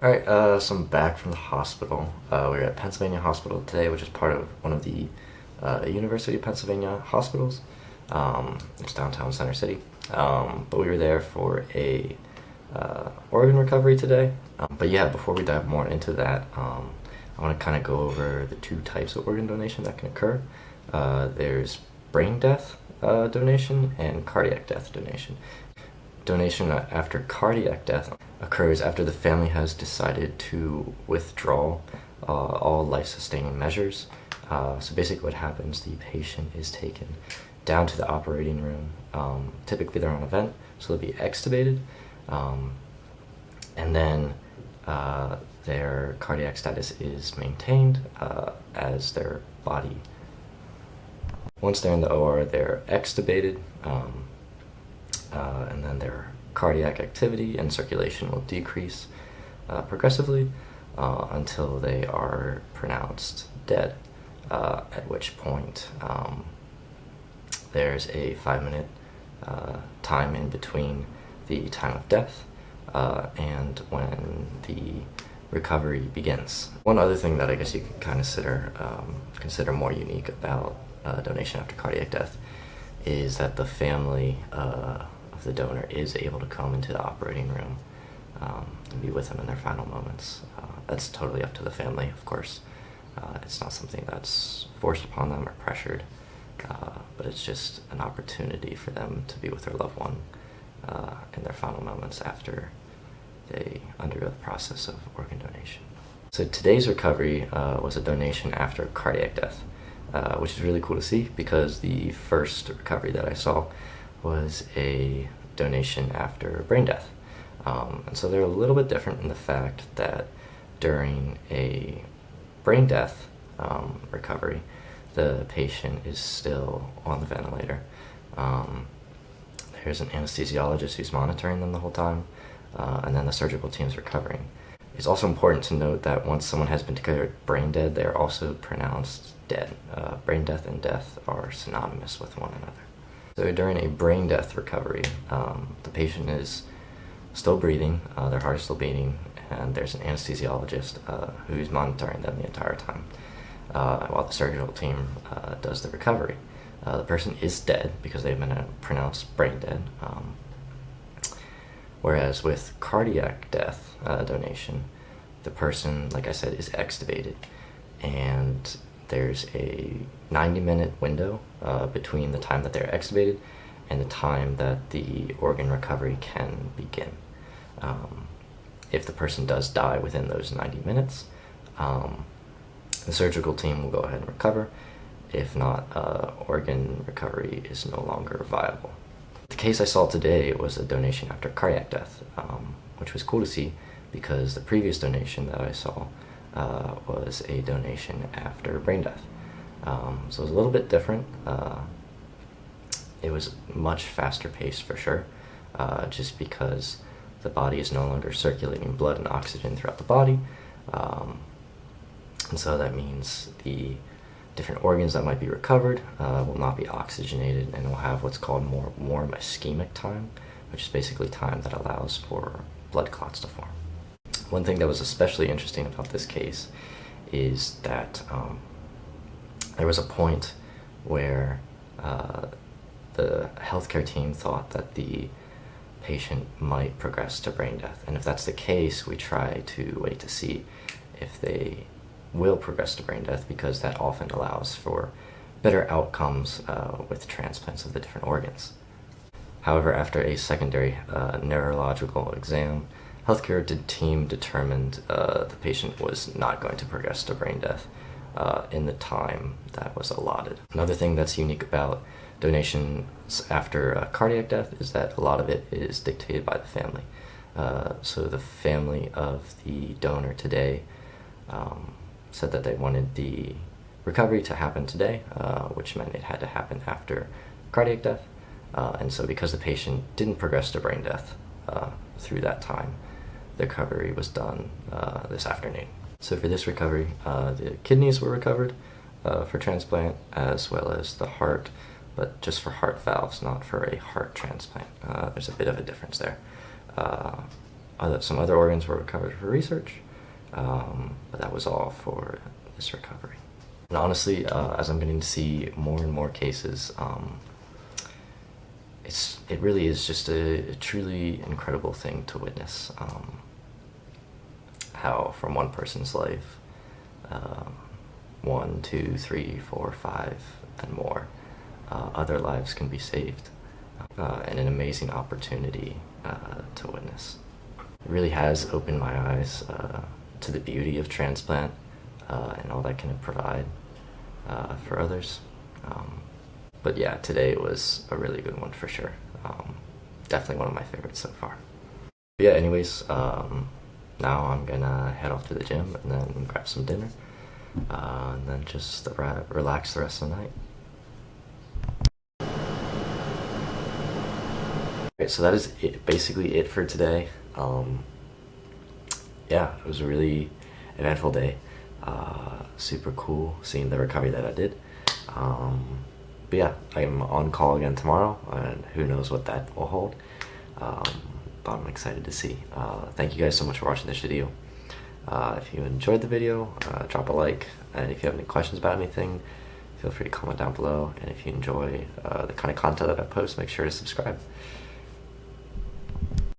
Alright, so I'm back from the hospital. We're at Pennsylvania Hospital today, which is part of one of the University of Pennsylvania hospitals. It's downtown Center City. But we were there for a organ recovery today. But yeah, before we dive more into that, I want to kind of go over the two types of organ donation that can occur. There's brain death donation and cardiac death donation. Donation after cardiac death occurs after the family has decided to withdraw all life-sustaining measures. So basically what happens, the patient is taken down to the operating room. Typically they're on a vent, so they'll be extubated. And then their cardiac status is maintained as their body. Once they're in the OR, they're extubated. And then their cardiac activity and circulation will decrease progressively until they are pronounced dead, at which point there's a 5-minute time in between the time of death and when the recovery begins. One other thing that I guess you could consider more unique about donation after cardiac death is that the family of the donor is able to come into the operating room and be with them in their final moments. That's totally up to the family, of course. It's not something that's forced upon them or pressured, but it's just an opportunity for them to be with their loved one in their final moments after they undergo the process of organ donation. So today's recovery was a donation after cardiac death, which is really cool to see because the first recovery that I saw was a donation after brain death. And so they're a little bit different in the fact that during a brain death recovery, the patient is still on the ventilator. There's an anesthesiologist who's monitoring them the whole time, and then the surgical team's recovering. It's also important to note that once someone has been declared brain dead, they are also pronounced dead. Brain death and death are synonymous with one another. So during a brain death recovery, the patient is still breathing, their heart is still beating, and there's an anesthesiologist who's monitoring them the entire time while the surgical team does the recovery. The person is dead because they've been pronounced brain dead. Whereas with cardiac death donation, the person, like I said, is extubated, and there's a 90-minute window between the time that they're extubated and the time that the organ recovery can begin. If the person does die within those 90 minutes, the surgical team will go ahead and recover. If not, organ recovery is no longer viable. The case I saw today was a donation after cardiac death, which was cool to see because the previous donation that I saw was a donation after brain death. So it was a little bit different. It was much faster paced for sure, just because the body is no longer circulating blood and oxygen throughout the body. And so that means the different organs that might be recovered will not be oxygenated and will have what's called more warm ischemic time, which is basically time that allows for blood clots to form. One thing that was especially interesting about this case is that there was a point where the healthcare team thought that the patient might progress to brain death. And if that's the case, we try to wait to see if they will progress to brain death because that often allows for better outcomes with transplants of the different organs. However, after a secondary neurological exam, healthcare team determined the patient was not going to progress to brain death in the time that was allotted. Another thing that's unique about donations after cardiac death is that a lot of it is dictated by the family. So the family of the donor today said that they wanted the recovery to happen today, which meant it had to happen after cardiac death. And so because the patient didn't progress to brain death through that time, the recovery was done this afternoon. So for this recovery, the kidneys were recovered for transplant, as well as the heart, but just for heart valves, not for a heart transplant. There's a bit of a difference there. some other organs were recovered for research, but that was all for this recovery. And honestly, as I'm getting to see more and more cases, it really is just a truly incredible thing to witness. How from one person's life, 1, 2, 3, 4, 5, and more, other lives can be saved, and an amazing opportunity to witness. It really has opened my eyes to the beauty of transplant and all that can provide for others. But yeah, today was a really good one for sure. Definitely one of my favorites so far. But yeah, anyways, now I'm gonna head off to the gym and then grab some dinner, and then just relax the rest of the night. Okay, so that is basically it for today. Yeah, it was a really eventful day. Super cool seeing the recovery that I did. But yeah, I'm on call again tomorrow, and who knows what that will hold. But I'm excited to see. Thank you guys so much for watching this video. If you enjoyed the video, drop a like, and if you have any questions about anything, feel free to comment down below. And if you enjoy the kind of content that I post, make sure to subscribe.